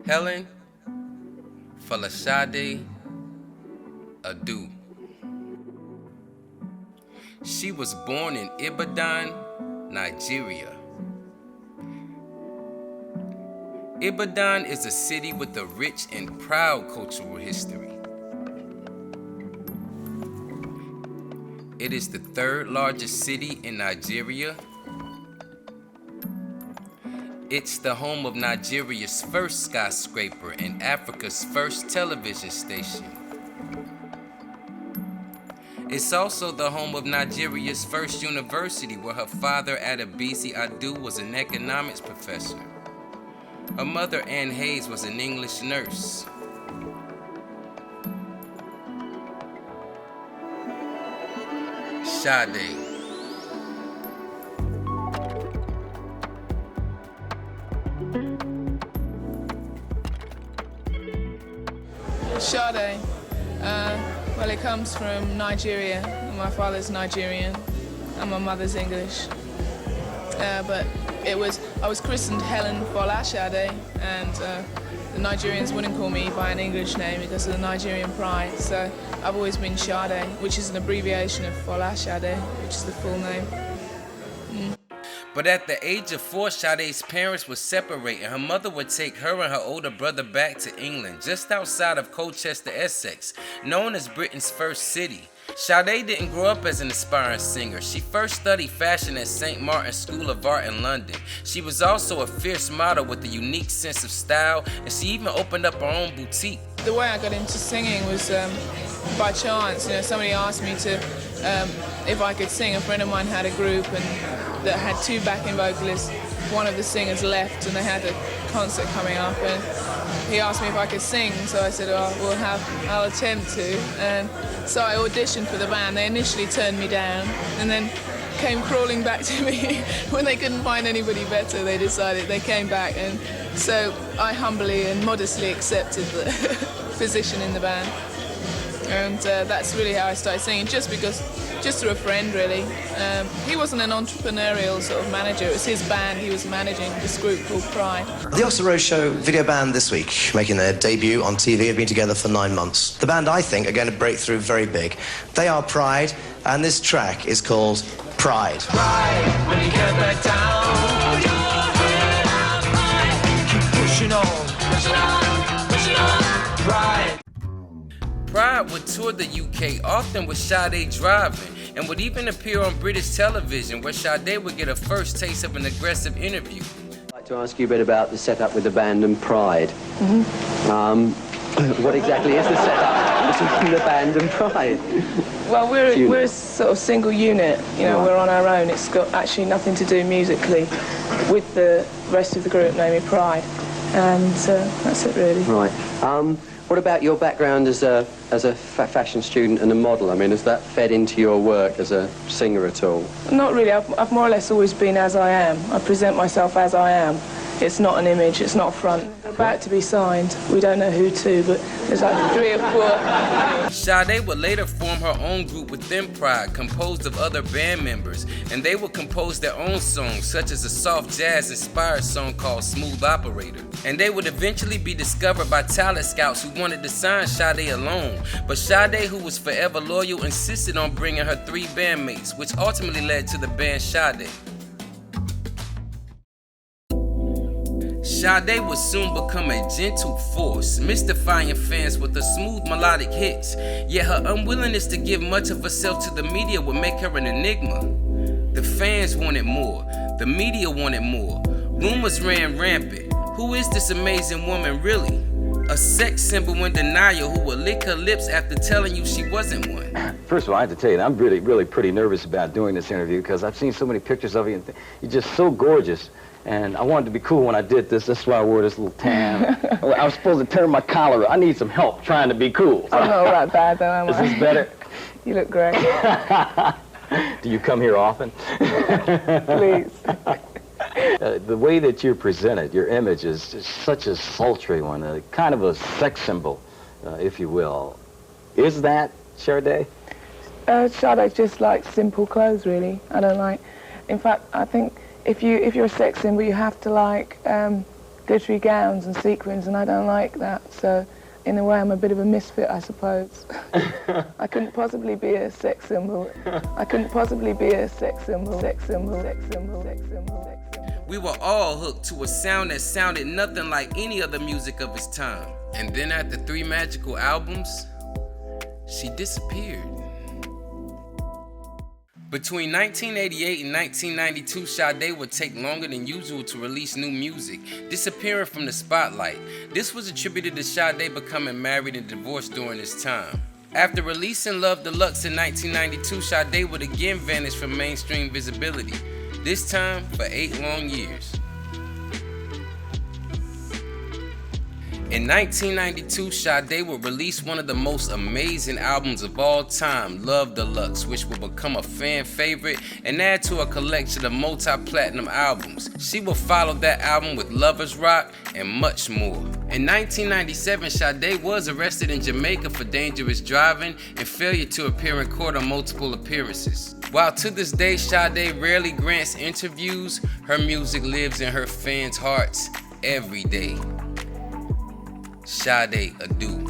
Helen Sade Adu. She was born in Ibadan, Nigeria. Ibadan is a city with a rich and proud cultural history. It is the third largest city in Nigeria. It's the home of Nigeria's first skyscraper and Africa's first television station. It's also the home of Nigeria's first university, where her father, Adebisi Adu, was an economics professor. Her mother, Ann Hayes, was an English nurse. Sade. Sade, well, it comes from Nigeria. My father's Nigerian and my mother's English. But I was christened Helen Sade, and the Nigerians wouldn't call me by an English name because of the Nigerian pride. So I've always been Sade, which is an abbreviation of Sade, which is the full name. But at the age of 4, Sade's parents would separate, and her mother would take her and her older brother back to England, just outside of Colchester, Essex, known as Britain's first city. Sade didn't grow up as an aspiring singer. She first studied fashion at St. Martin's School of Art in London. She was also a fierce model with a unique sense of style, and she even opened up her own boutique. The way I got into singing was by chance. Somebody asked me to if I could sing. A friend of mine had a group that had 2 backing vocalists. One of the singers left, and they had a concert coming up, and he asked me if I could sing. So I said, I'll attempt to. And so I auditioned for the band. They initially turned me down, and then came crawling back to me when they couldn't find anybody better. They came back, and so I humbly and modestly accepted the position in the band. And that's really how I started singing, just through a friend, really. He wasn't an entrepreneurial sort of manager. It was his band. He was managing this group called Pride. The Oxford Road Show video band this week, making their debut on TV, have been together for 9 months. The band, I think, are going to break through very big. They are Pride, and this track is called Pride. Pride, when you get back down, keep pushing on, pushing on, pushing on. Pride. Pride would tour the UK, often with Sade driving, and would even appear on British television, where Sade would get a first taste of an aggressive interview. I'd like to ask you a bit about the setup with the band and Pride. What exactly is the setup between the band and Pride? Well, we're a sort of single unit. We're on our own. It's got actually nothing to do musically with the rest of the group, namely Pride, and that's it really. Right. What about your background as a fashion student and a model? I mean, has that fed into your work as a singer at all? Not really. I've more or less always been as I am. I present myself as I am. It's not an image, it's not a front. About to be signed. We don't know who to, but there's like 3 or 4. Sade would later form her own group within Pride, composed of other band members, and they would compose their own songs, such as a soft jazz-inspired song called Smooth Operator. And they would eventually be discovered by talent scouts who wanted to sign Sade alone. But Sade, who was forever loyal, insisted on bringing her 3 bandmates, which ultimately led to the band Sade. Sade would soon become a gentle force, mystifying fans with her smooth melodic hits, yet her unwillingness to give much of herself to the media would make her an enigma. The fans wanted more, the media wanted more, rumors ran rampant. Who is this amazing woman really? A sex symbol in denial who would lick her lips after telling you she wasn't one. First of all, I have to tell you, I'm really pretty nervous about doing this interview because I've seen so many pictures of you and you're just so gorgeous. And I wanted to be cool when I did this. That's why I wore this little tam. I was supposed to turn my collar. I need some help trying to be cool. I'm not that bad though, am I? Is this better? You look great. Do you come here often? Please. The way that you're presented, your image is just such a sultry one, kind of a sex symbol, if you will. Is that Sade? Sade just likes simple clothes, really. I don't like. In fact, I think if you're a sex symbol, you have to like glittery gowns and sequins, and I don't like that. So in a way I'm a bit of a misfit, I suppose. I couldn't possibly be a sex symbol. I couldn't possibly be a sex symbol, sex symbol, sex symbol, sex symbol, sex symbol. We were all hooked to a sound that sounded nothing like any other music of its time. And then after 3 magical albums, she disappeared. Between 1988 and 1992, Sade would take longer than usual to release new music, disappearing from the spotlight. This was attributed to Sade becoming married and divorced during this time. After releasing Love Deluxe in 1992, Sade would again vanish from mainstream visibility, this time for 8 long years. In 1992, Sade would release one of the most amazing albums of all time, Love Deluxe, which would become a fan favorite and add to a collection of multi-platinum albums. She would follow that album with Lovers Rock and much more. In 1997, Sade was arrested in Jamaica for dangerous driving and failure to appear in court on multiple appearances. While to this day Sade rarely grants interviews, her music lives in her fans' hearts every day. Sade, adieu.